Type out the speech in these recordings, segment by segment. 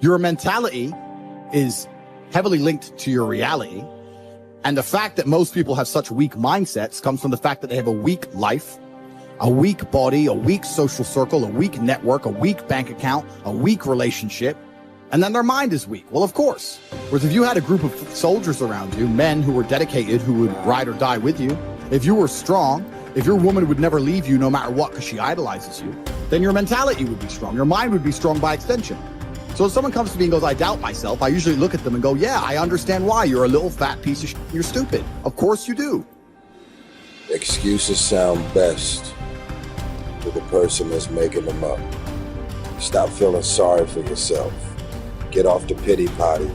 Your mentality is heavily linked to your reality. And the fact that most people have such weak mindsets comes from the fact that they have a weak life, a weak body, a weak social circle, a weak network, a weak bank account, a weak relationship, and then their mind is weak. Well, of course. Whereas if you had a group of soldiers around you, men who were dedicated, who would ride or die with you, if you were strong, if your woman would never leave you no matter what because she idolizes you, then your mentality would be strong. Your mind would be strong by extension. So if someone comes to me and goes, I doubt myself, I usually look at them and go, yeah, I understand why. You're a little fat piece of shit. You're stupid. Of course you do. Excuses sound best to the person that's making them up. Stop feeling sorry for yourself. Get off the pity potty.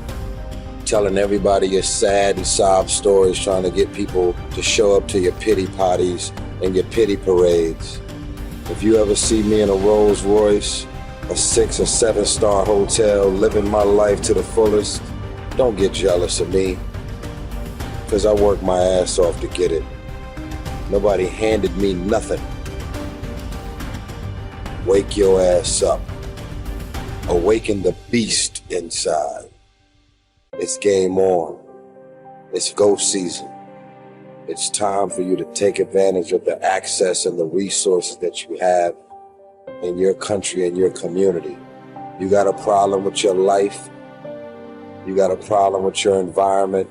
Telling everybody your sad and sob stories, trying to get people to show up to your pity potties and your pity parades. If you ever see me in a Rolls Royce, a 6 or 7 star hotel, living my life to the fullest, don't get jealous of me, because I worked my ass off to get it. Nobody handed me nothing. Wake your ass up. Awaken the beast inside. It's game on. It's go season. It's time for you to take advantage of the access and the resources that you have in your country and your community. You got a problem with your life. You got a problem with your environment.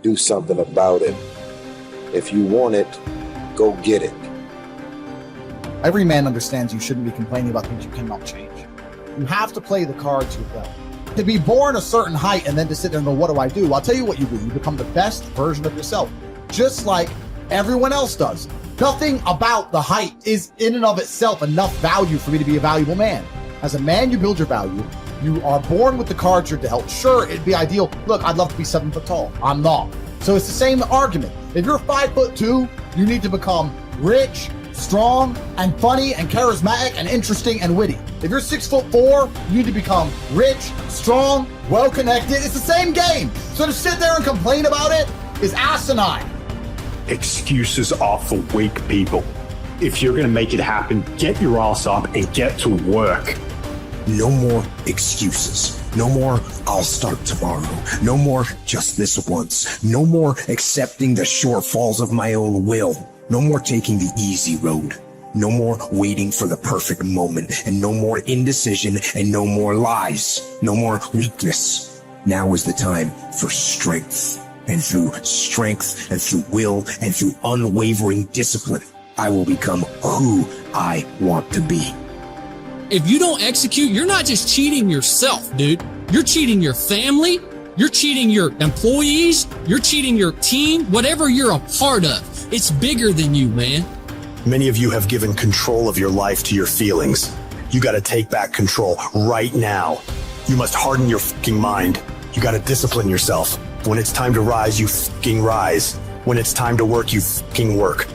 Do something about it. If you want it, go get it. Every man understands you shouldn't be complaining about things you cannot change. You have to play the cards you're dealt. To be born a certain height and then to sit there and go, what do I do? I'll tell you what you do. You become the best version of yourself, just like everyone else does. Nothing about the height is in and of itself enough value for me to be a valuable man. As a man, you build your value. You are born with the cards you're dealt. Sure, it'd be ideal. Look, I'd love to be 7 foot tall. I'm not. So it's the same argument. If you're 5'2", you need to become rich, strong, and funny, and charismatic, and interesting, and witty. If you're 6'4", you need to become rich, strong, well-connected. It's the same game. So to sit there and complain about it is asinine. Excuses are for weak people. If you're going to make it happen, get your ass up and get to work. No more excuses. No more, I'll start tomorrow. No more, just this once. No more accepting the shortfalls of my own will. No more taking the easy road. No more waiting for the perfect moment. And no more indecision and no more lies. No more weakness. Now is the time for strength. And through strength and through will and through unwavering discipline, I will become who I want to be. If you don't execute, you're not just cheating yourself, dude. You're cheating your family. You're cheating your employees. You're cheating your team. Whatever you're a part of, it's bigger than you, man. Many of you have given control of your life to your feelings. You got to take back control right now. You must harden your fucking mind. You got to discipline yourself. When it's time to rise, you fucking rise. When it's time to work, you fucking work.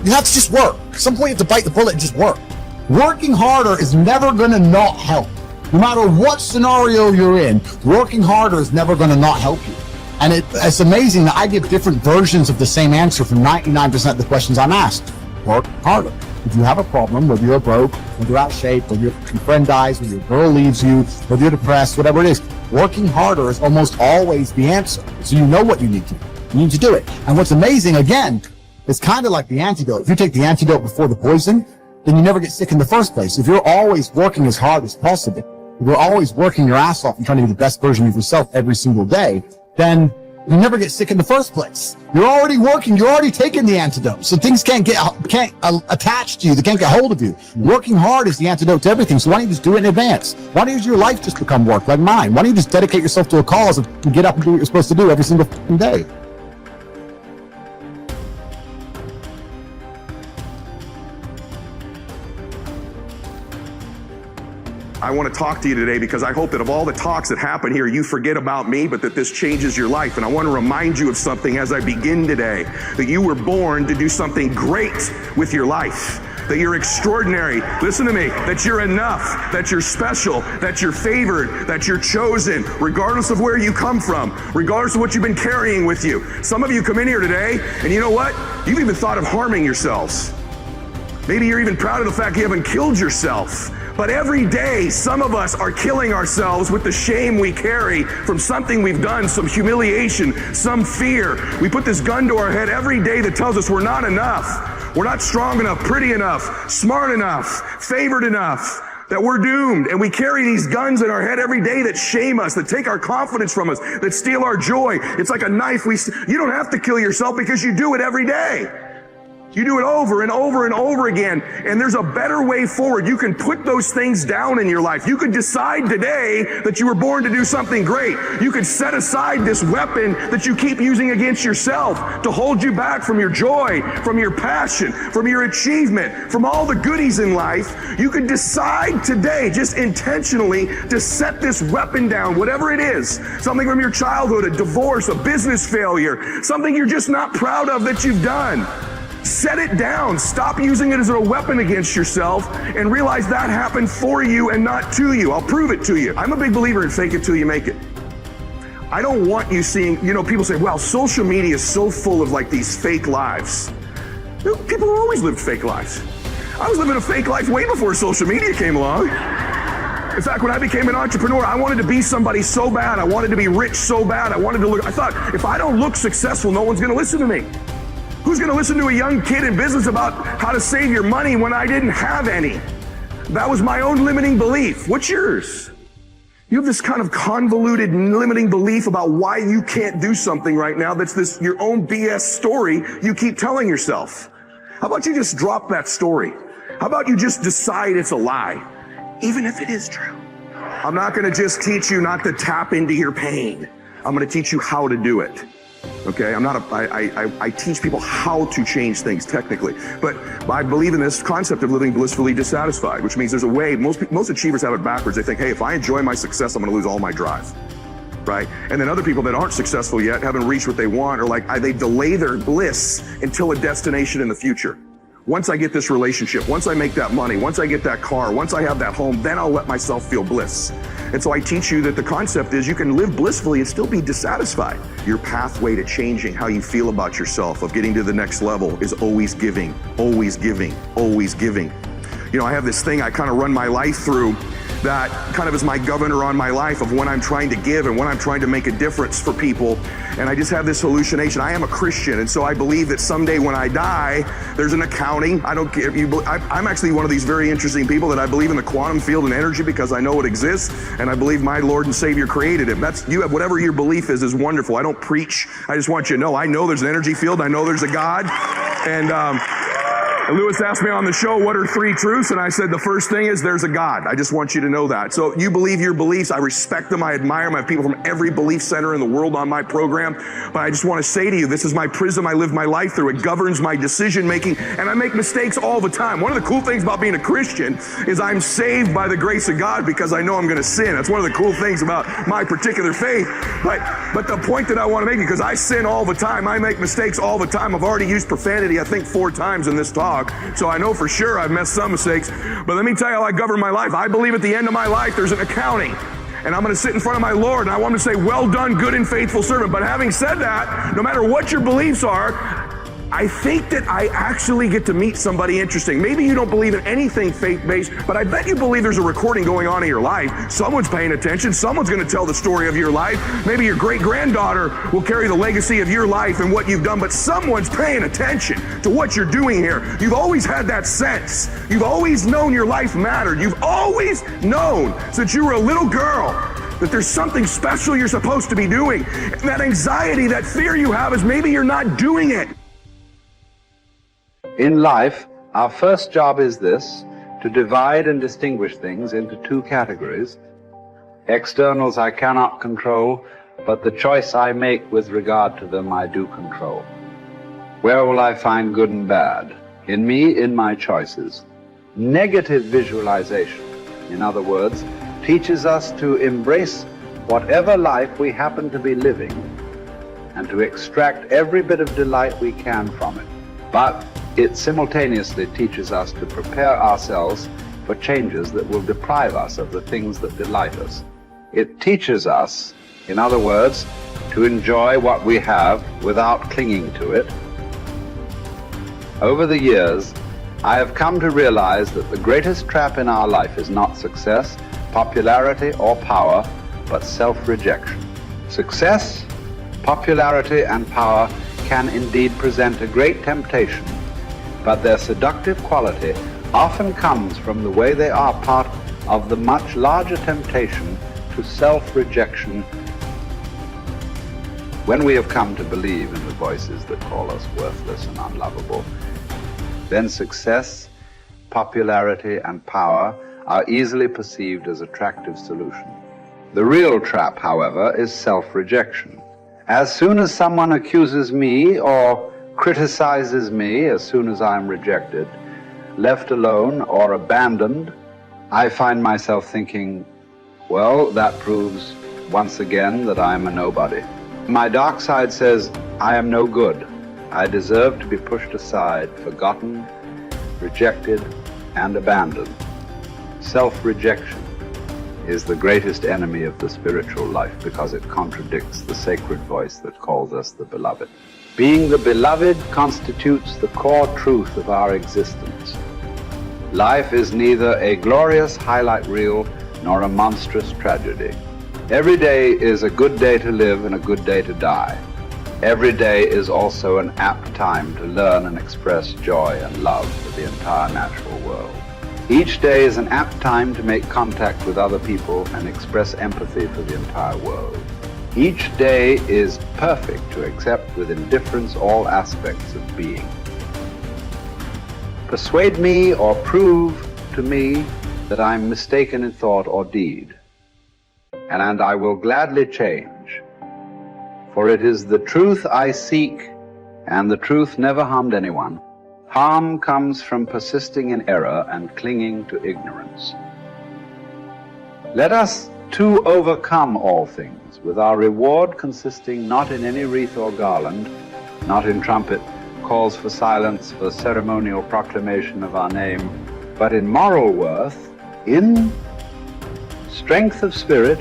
You have to just work. At some point you have to bite the bullet and just work. Working harder is never going to not help. No matter what scenario you're in, working harder is never going to not help you. And it's amazing that I give different versions of the same answer for 99% of the questions I'm asked. Work harder. If you have a problem, whether you're broke, whether you're out of shape, whether your friend dies, whether your girl leaves you, whether you're depressed, whatever it is, working harder is almost always the answer. So you know what you need to do. You need to do it. And what's amazing, again, it's kind of like the antidote. If you take the antidote before the poison, then you never get sick in the first place. If you're always working as hard as possible, if you're always working your ass off and trying to be the best version of yourself every single day, then you never get sick in the first place. You're already working. You're already taking the antidote. So things can't attach to you. They can't get hold of you. Working hard is the antidote to everything. So why don't you just do it in advance? Why don't your life just become work like mine? Why don't you just dedicate yourself to a cause and get up and do what you're supposed to do every single day? I want to talk to you today because I hope that of all the talks that happen here, you forget about me, but that this changes your life. And I want to remind you of something as I begin today, that you were born to do something great with your life, that you're extraordinary. Listen to me, that you're enough, that you're special, that you're favored, that you're chosen, regardless of where you come from, regardless of what you've been carrying with you. Some of you come in here today, and you know what? You've even thought of harming yourselves. Maybe you're even proud of the fact you haven't killed yourself. But every day, some of us are killing ourselves with the shame we carry from something we've done, some humiliation, some fear. We put this gun to our head every day that tells us we're not enough. We're not strong enough, pretty enough, smart enough, favored enough, that we're doomed. And we carry these guns in our head every day that shame us, that take our confidence from us, that steal our joy. It's like a knife. You don't have to kill yourself because you do it every day. You do it over and over and over again, and there's a better way forward. You can put those things down in your life. You could decide today that you were born to do something great. You could set aside this weapon that you keep using against yourself to hold you back from your joy, from your passion, from your achievement, from all the goodies in life. You could decide today, just intentionally, to set this weapon down, whatever it is. Something from your childhood, a divorce, a business failure, something you're just not proud of that you've done. Set it down. Stop using it as a weapon against yourself and realize that happened for you and not to you. I'll prove it to you. I'm a big believer in fake it till you make it. I don't want you seeing, people say, well, social media is so full of like these fake lives. People always lived fake lives. I was living a fake life way before social media came along. In fact, when I became an entrepreneur, I wanted to be somebody so bad. I wanted to be rich so bad. I thought, if I don't look successful, no one's going to listen to me. Who's going to listen to a young kid in business about how to save your money when I didn't have any? That was my own limiting belief. What's yours? You have this kind of convoluted limiting belief about why you can't do something right now that's your own BS story you keep telling yourself. How about you just drop that story? How about you just decide it's a lie, even if it is true? I'm not going to just teach you not to tap into your pain. I'm going to teach you how to do it. Okay, I teach people how to change things technically, but I believe in this concept of living blissfully dissatisfied, which means there's a way. Most achievers have it backwards. They think, hey, if I enjoy my success, I'm going to lose all my drive, right? And then other people that aren't successful yet, haven't reached what they want, or they delay their bliss until a destination in the future. Once I get this relationship, once I make that money, once I get that car, once I have that home, then I'll let myself feel bliss. And so I teach you that the concept is you can live blissfully and still be dissatisfied. Your pathway to changing how you feel about yourself, of getting to the next level, is always giving, always giving, always giving. I have this thing I kind of run my life through that kind of is my governor on my life of when I'm trying to give and when I'm trying to make a difference for people. And I just have this hallucination. I am a Christian, and so I believe that someday when I die, there's an accounting. I don't care if you. I'm actually one of these very interesting people that I believe in the quantum field and energy because I know it exists, and I believe my Lord and Savior created it. You have whatever your belief is wonderful. I don't preach. I just want you to know. I know there's an energy field. I know there's a God, and Lewis asked me on the show, what are 3 truths? And I said, the first thing is there's a God. I just want you to know that. So you believe your beliefs. I respect them. I admire them. I have people from every belief center in the world on my program. But I just want to say to you, this is my prism I live my life through. It governs my decision making. And I make mistakes all the time. One of the cool things about being a Christian is I'm saved by the grace of God because I know I'm going to sin. That's one of the cool things about my particular faith. But the point that I want to make, because I sin all the time, I make mistakes all the time. I've already used profanity, I think 4 times in this talk. So I know for sure I've messed some mistakes. But let me tell you how I govern my life. I believe at the end of my life there's an accounting. And I'm going to sit in front of my Lord, and I want him to say, well done, good and faithful servant. But having said that, no matter what your beliefs are, I think that I actually get to meet somebody interesting. Maybe you don't believe in anything faith-based, but I bet you believe there's a recording going on in your life. Someone's paying attention. Someone's going to tell the story of your life. Maybe your great-granddaughter will carry the legacy of your life and what you've done, but someone's paying attention to what you're doing here. You've always had that sense. You've always known your life mattered. You've always known since you were a little girl that there's something special you're supposed to be doing. And that anxiety, that fear you have is maybe you're not doing it. In life, our first job is this: to divide and distinguish things into 2 categories. Externals I cannot control, but the choice I make with regard to them I do control. Where will I find good and bad? In me, in my choices. Negative visualization, in other words, teaches us to embrace whatever life we happen to be living and to extract every bit of delight we can from it. But it simultaneously teaches us to prepare ourselves for changes that will deprive us of the things that delight us. It teaches us, in other words, to enjoy what we have without clinging to it. Over the years, I have come to realize that the greatest trap in our life is not success, popularity, or power, but self-rejection. Success, popularity, and power can indeed present a great temptation, but their seductive quality often comes from the way they are part of the much larger temptation to self-rejection. When we have come to believe in the voices that call us worthless and unlovable, then success, popularity, and power are easily perceived as attractive solutions. The real trap, however, is self-rejection. As soon as someone accuses me or criticizes me, as soon as I am rejected, left alone, or abandoned, I find myself thinking, well, that proves once again that I am a nobody. My dark side says, I am no good. I deserve to be pushed aside, forgotten, rejected, and abandoned. Self-rejection is the greatest enemy of the spiritual life because it contradicts the sacred voice that calls us the beloved. Being the beloved constitutes the core truth of our existence. Life is neither a glorious highlight reel nor a monstrous tragedy. Every day is a good day to live and a good day to die. Every day is also an apt time to learn and express joy and love for the entire natural world. Each day is an apt time to make contact with other people and express empathy for the entire world. Each day is perfect to accept with indifference all aspects of being. Persuade me or prove to me that I am mistaken in thought or deed, and I will gladly change. For it is the truth I seek, and the truth never harmed anyone. Harm comes from persisting in error and clinging to ignorance. Let us too overcome all things, with our reward consisting not in any wreath or garland, not in trumpet, calls for silence, for ceremonial proclamation of our name, but in moral worth, in strength of spirit,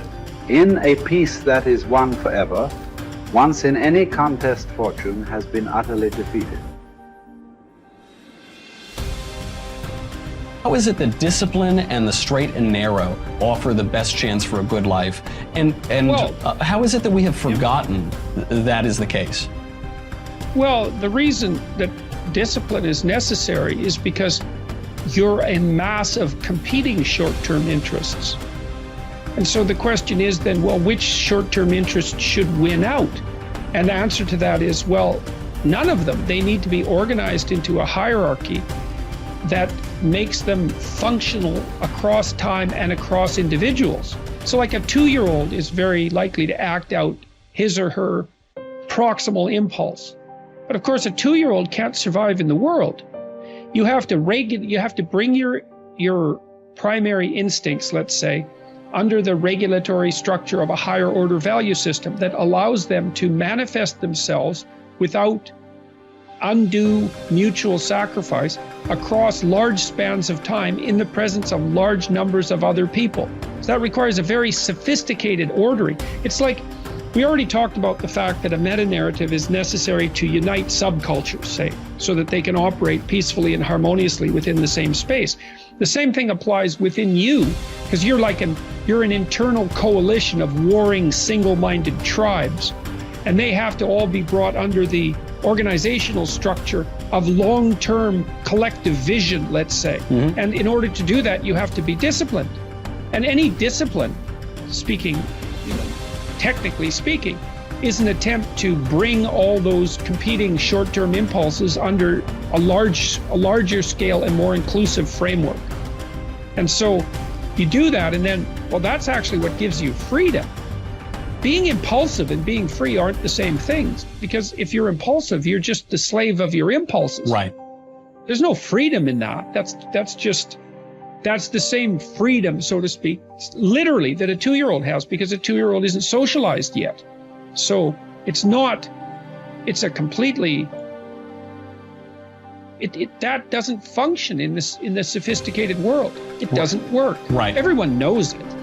in a peace that is won forever, once in any contest fortune has been utterly defeated. How is it that discipline and the straight and narrow offer the best chance for a good life? And how is it that we have forgotten that is the case? Well, the reason that discipline is necessary is because you're a mass of competing short-term interests. And so the question is then, well, which short-term interest should win out? And the answer to that is, well, none of them. They need to be organized into a hierarchy that makes them functional across time and across individuals. So like a 2-year-old is very likely to act out his or her proximal impulse. But of course, a 2-year-old can't survive in the world. You have to bring your primary instincts, let's say, under the regulatory structure of a higher order value system that allows them to manifest themselves without undue mutual sacrifice across large spans of time in the presence of large numbers of other people. So that requires a very sophisticated ordering. It's like, we already talked about the fact that a meta-narrative is necessary to unite subcultures, say, so that they can operate peacefully and harmoniously within the same space. The same thing applies within you, because you're an internal coalition of warring single-minded tribes, and they have to all be brought under the organizational structure of long-term collective vision, let's say. Mm-hmm. And in order to do that, you have to be disciplined. And any discipline, technically speaking, is an attempt to bring all those competing short-term impulses under a larger scale and more inclusive framework. And so you do that, and then, well, that's actually what gives you freedom. Being impulsive and being free aren't the same things, because if you're impulsive, you're just the slave of your impulses. Right. There's no freedom in that. That's the same freedom, so to speak, literally, that a 2-year-old has, because a 2-year-old isn't socialized yet. So that doesn't function in the sophisticated world. It doesn't work. Right. Everyone knows it.